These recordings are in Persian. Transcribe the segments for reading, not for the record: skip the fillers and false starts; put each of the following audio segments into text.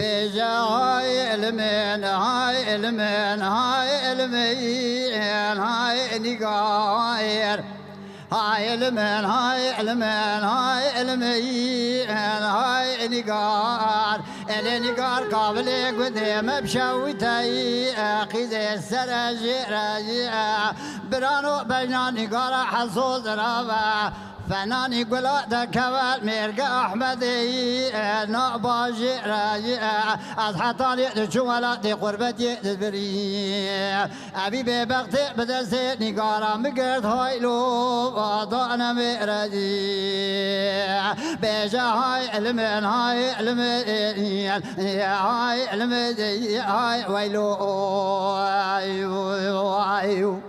بجاي المن هاي المن هاي المين هاي نقاير هاي المن هاي المن هاي المين هاي نقار النقار قابل قدام بشوتي قيد السرج راجع برانو بجنا نقار حصول رابع فناني قلا دكوال ميرقى أحمدي نقباجي راجع أضحطاني دشوالا دي قربتي دبري أبي ببغتي بدرسي نقارا مقرد هايلو وضعنا ميراجي بيجا هاي علمين هاي علمين هاي علمين هاي ويلو أيو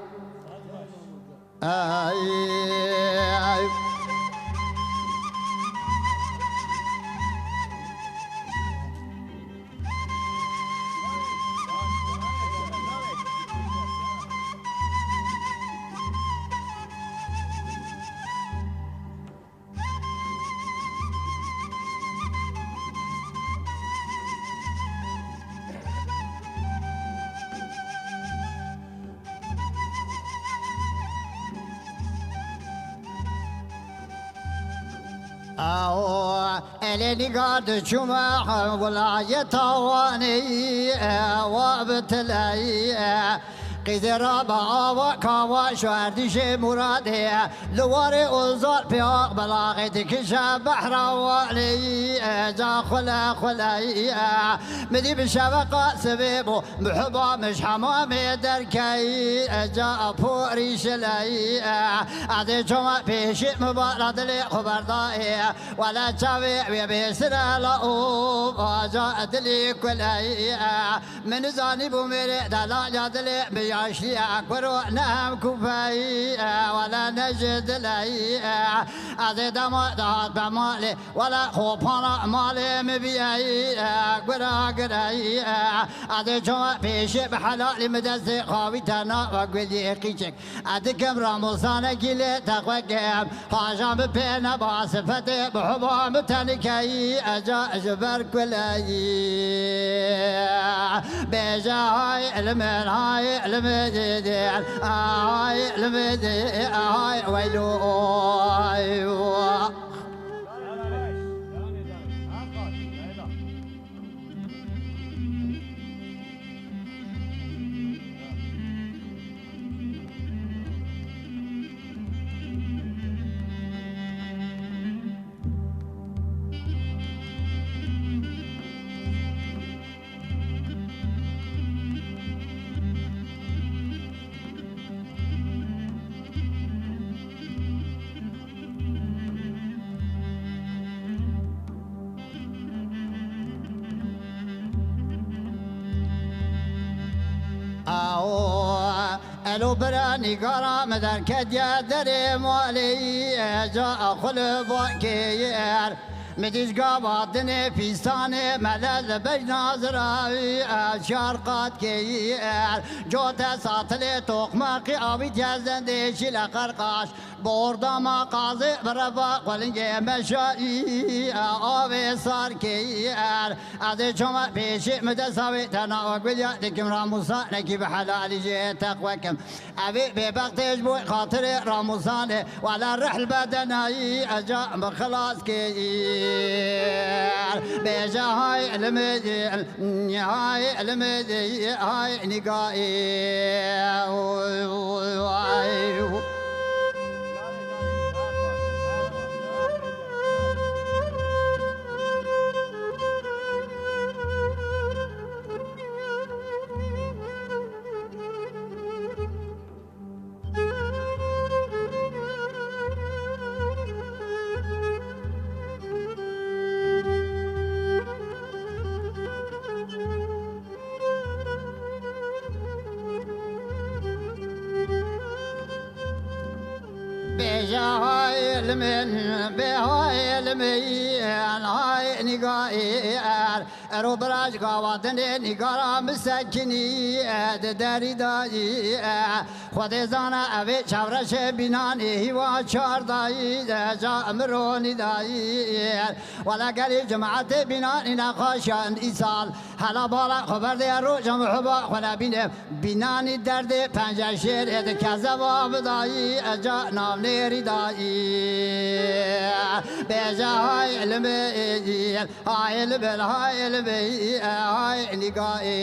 اللي قاد شمع ولا يتواني وابتلي قدر بابا كوا شاردي شي مرادي لواري وزار بياق بلاغتك شاب بحر والي جا خلا مدي بالشبقة سبيبو محبا مش حمامي دركي جا بوري شلي عدي جمع بيشي مبارد لي خبردائي ولا تشاوي بيسر لأوب جا أدلي كلي من زاني بوميري دلا جادلي بياشي أكبر نام كوفاي ولا نجد لي عدي دما دهات بمالي ولا خوبانا مالي مبيعي أكبر قرأي عدي جمع بيشي بحلالي مدزي خاوي تنا وقلي قيشك عدي كم رمضان كيلي تقوى قيم حاجة ببين باصفتي بحبا متنكي أجا جبر كلي بيجا هاي المن هاي المدين هاي المدين هاي ويلو الو براني قرام ذا كديا دري مالي جاء خلب كير مديش قابضني في ستاني ملل بجنازراوي شارقات كير جوتا ساطلي توقماقي أبي جازن ديشي لقرقاش بوردا ما قاضي برفاق ولنجي مشائي أبي صار كير أدي جمع بيشي مدساوي تنا وقبل يأتكم راموسان نكي بحلالي جي تقوكم أبي ببقتيش بوي خاطري راموساني ولا الرحل بدناي أجا بخلاص كير بيجا هاي المدين هاي المدين هاي نقائي بجاي المن بهاي المين هاي نقاير ارو براش قواتن نگارا مسکنی داری دایی خود زانا اوی چورش بینانی هیوا چار دایی جا امرونی دایی ولا قلی جماعت بینانی نخوشند ایسال حالا بالا خبر ده رو جمع حبا خلا بینه بینانی درد پنجه شیر اد کذباب دایی جا نام نیری دایی بیجا های علمی های علمی های علمی های نگاهی